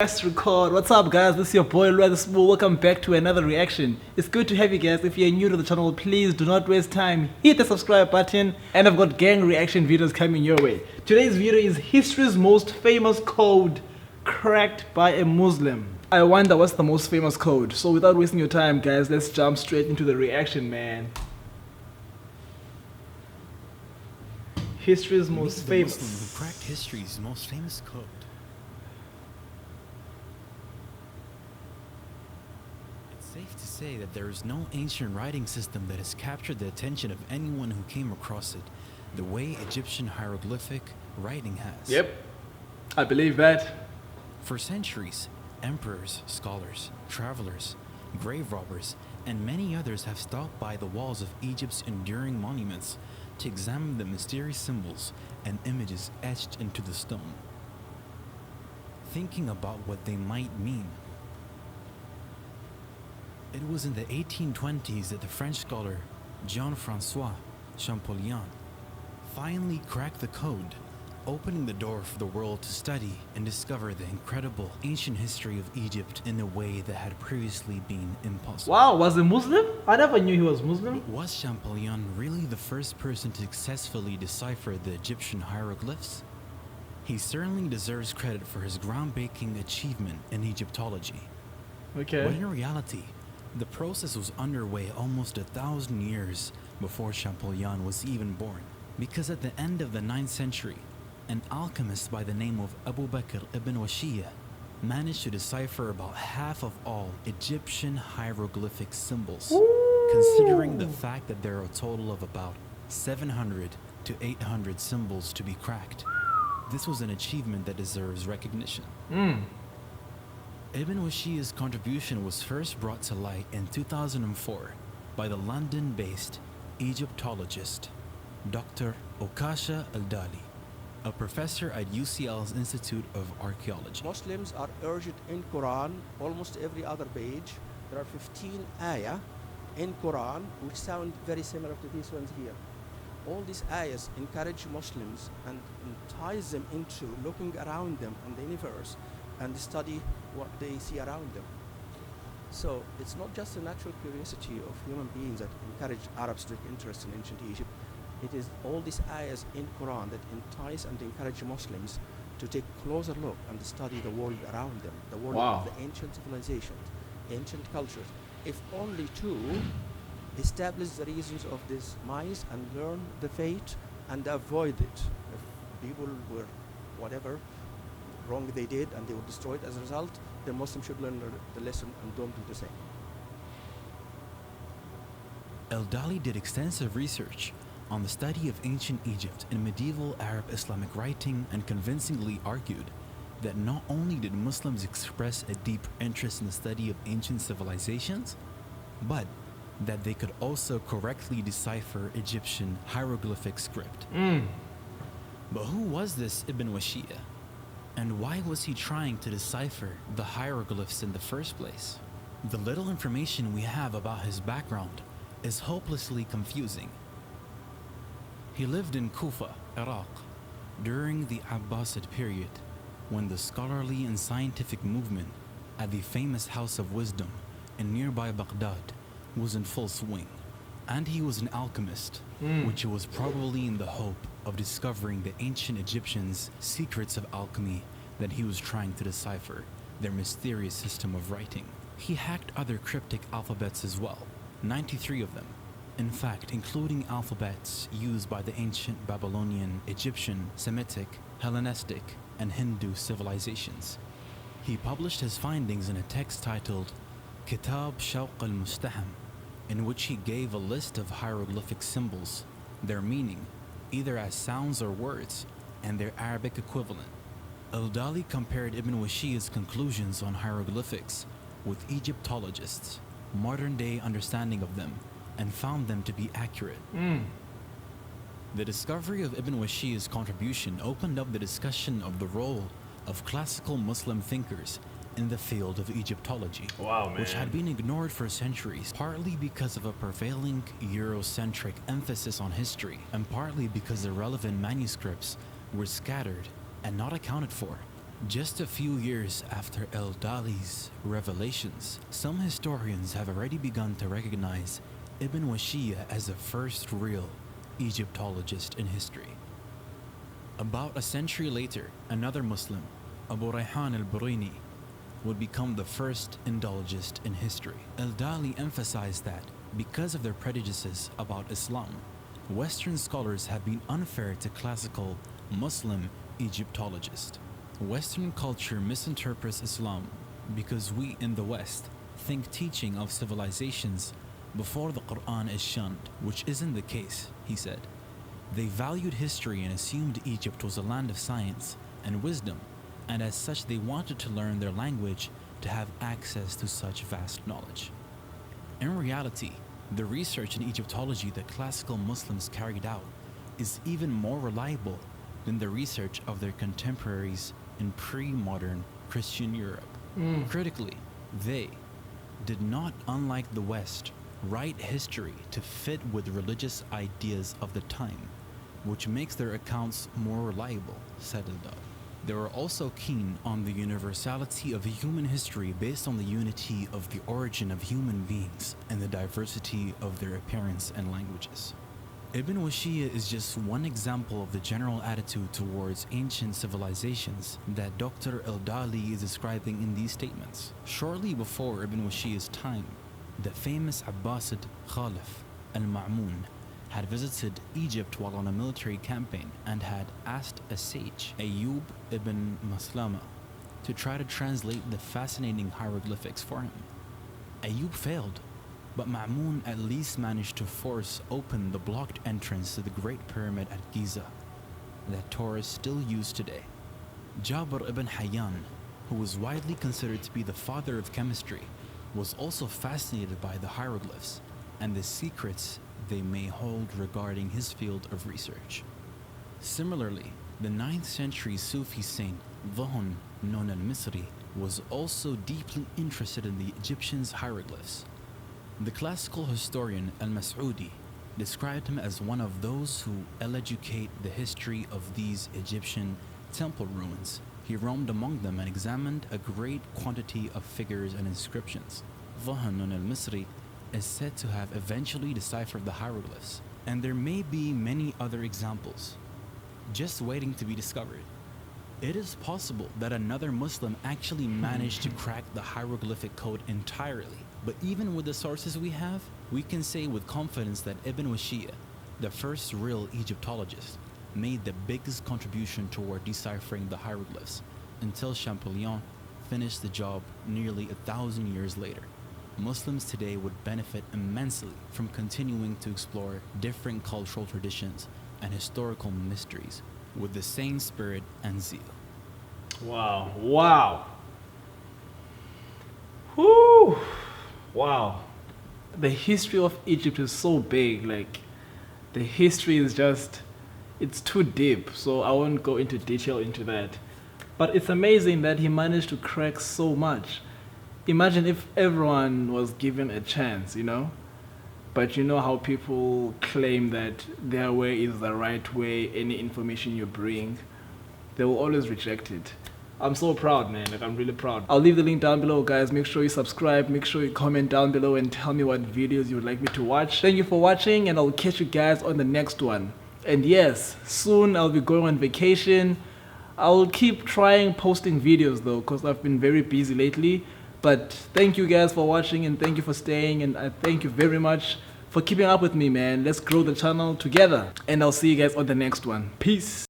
Let's record. What's up, guys? This is your boy Lua the Small. Welcome back to another reaction. It's good to have you guys. If you're new to the channel, please do not waste time. Hit the subscribe button, and I've got gang reaction videos coming your way. Today's video is history's most famous code cracked by a Muslim. I wonder what's the most famous code. So without wasting your time, guys, let's jump straight into the reaction, man. History's most famous. Muslim who cracked history's most famous code. Safe to say that there is no ancient writing system that has captured the attention of anyone who came across it the way Egyptian hieroglyphic writing has. Yep, I believe that. For centuries, emperors, scholars, travelers, grave robbers, and many others have stopped by the walls of Egypt's enduring monuments to examine the mysterious symbols and images etched into the stone, thinking about what they might mean. It was in the 1820s that the French scholar Jean-François Champollion finally cracked the code, opening the door for the world to study and discover the incredible ancient history of Egypt in a way that had previously been impossible. Wow, was he Muslim? I never knew he was Muslim. Was Champollion really the first person to successfully decipher the Egyptian hieroglyphs? He certainly deserves credit for his groundbreaking achievement in Egyptology. Okay. But in reality, the process was underway almost 1,000 years before Champollion was even born, because at the end of the 9th century, an alchemist by the name of Abu Bakr ibn Washiyya managed to decipher about half of all Egyptian hieroglyphic symbols, considering the fact that there are a total of about 700 to 800 symbols to be cracked. This was an achievement that deserves recognition. Ibn Washiyya's contribution was first brought to light in 2004 by the London-based Egyptologist Dr. Okasha Al-Dali, a professor at UCL's Institute of Archaeology. Muslims are urged in Quran, almost every other page. There are 15 ayah in Quran which sound very similar to these ones here. All these ayahs encourage Muslims and ties them into looking around them in the universe and study what they see around them. So it's not just a natural curiosity of human beings that encourage Arabs to take interest in ancient Egypt. It is all these ayahs in Quran that entice and encourage Muslims to take closer look and study the world around them, the world of the ancient civilizations, ancient cultures, if only to establish the reasons of this demise and learn the fate and avoid it. If people were whatever wrong they did and they were destroyed as a result, the Muslims should learn the lesson and don't do the same. Al-Dali did extensive research on the study of ancient Egypt in medieval Arab Islamic writing and convincingly argued that not only did Muslims express a deep interest in the study of ancient civilizations, but that they could also correctly decipher Egyptian hieroglyphic script. But who was this Ibn Washiyya? And why was he trying to decipher the hieroglyphs in the first place? The little information we have about his background is hopelessly confusing. He lived in Kufa, Iraq, during the Abbasid period, when the scholarly and scientific movement at the famous House of Wisdom in nearby Baghdad was in full swing. And he was an alchemist, which was probably in the hope of discovering the ancient Egyptians' secrets of alchemy that he was trying to decipher, their mysterious system of writing. He hacked other cryptic alphabets as well, 93 of them. In fact, including alphabets used by the ancient Babylonian, Egyptian, Semitic, Hellenistic, and Hindu civilizations. He published his findings in a text titled Kitab Shawq al-Mustaham, in which he gave a list of hieroglyphic symbols, their meaning, either as sounds or words, and their Arabic equivalent. Al-Dali compared Ibn Washiyya's conclusions on hieroglyphics with Egyptologists' modern-day understanding of them, and found them to be accurate. The discovery of Ibn Washiyya's contribution opened up the discussion of the role of classical Muslim thinkers in the field of Egyptology, which had been ignored for centuries, partly because of a prevailing Eurocentric emphasis on history, and partly because the relevant manuscripts were scattered and not accounted for, Just a few years after al-Dali's revelations, some historians have already begun to recognize Ibn Washiyya as the first real Egyptologist in history. About a century later, another Muslim, Abu Rayhan al-Biruni, would become the first Indologist in history. Al-Dali emphasized that, because of their prejudices about Islam, Western scholars have been unfair to classical Muslim Egyptologists. Western culture misinterprets Islam because we in the West think teaching of civilizations before the Quran is shunned, which isn't the case, he said. They valued history and assumed Egypt was a land of science and wisdom, and as such they wanted to learn their language to have access to such vast knowledge. In reality, the research in Egyptology that classical Muslims carried out is even more reliable than the research of their contemporaries in pre-modern Christian Europe. Critically, they did not, unlike the West, write history to fit with religious ideas of the time, which makes their accounts more reliable, said Al-Dali. They were also keen on the universality of human history based on the unity of the origin of human beings and the diversity of their appearance and languages. Ibn Washiyya is just one example of the general attitude towards ancient civilizations that Dr. Al-Dali is describing in these statements. Shortly before Ibn Washiyya's time, the famous Abbasid Khalif al-Ma'mun had visited Egypt while on a military campaign and had asked a sage, Ayyub ibn Maslama, to try to translate the fascinating hieroglyphics for him. Ayyub failed, but Ma'mun at least managed to force open the blocked entrance to the Great Pyramid at Giza that tourists still use today. Jabir ibn Hayyan, who was widely considered to be the father of chemistry, was also fascinated by the hieroglyphs and the secrets they may hold regarding his field of research. Similarly, the 9th century Sufi saint Dhahun Nun al-Misri was also deeply interested in the Egyptians' hieroglyphs. The classical historian al-Mas'udi described him as one of those who educate the history of these Egyptian temple ruins. He roamed among them and examined a great quantity of figures and inscriptions. Dhahun Nun al-Misri is said to have eventually deciphered the hieroglyphs, and there may be many other examples just waiting to be discovered. It is possible that another Muslim actually managed to crack the hieroglyphic code entirely, but even with the sources we have, we can say with confidence that Ibn Washiyya, the first real Egyptologist, made the biggest contribution toward deciphering the hieroglyphs until Champollion finished the job nearly 1,000 years later. Muslims today would benefit immensely from continuing to explore different cultural traditions and historical mysteries with the same spirit and zeal. Wow. Wow. Whoo. Wow. The history of Egypt is so big. Like, the history is just, it's too deep. So I won't go into detail into that. But it's amazing that he managed to crack so much. Imagine if everyone was given a chance, you know? But you know how people claim that their way is the right way, any information you bring, they will always reject it. I'm so proud, man. Like, I'm really proud. I'll leave the link down below, guys. Make sure you subscribe. Make sure you comment down below and tell me what videos you would like me to watch. Thank you for watching, and I'll catch you guys on the next one. And yes, soon I'll be going on vacation. I'll keep trying posting videos though, because I've been very busy lately. But thank you guys for watching, and thank you for staying, and I thank you very much for keeping up with me, man. Let's grow the channel together, and I'll see you guys on the next one. Peace.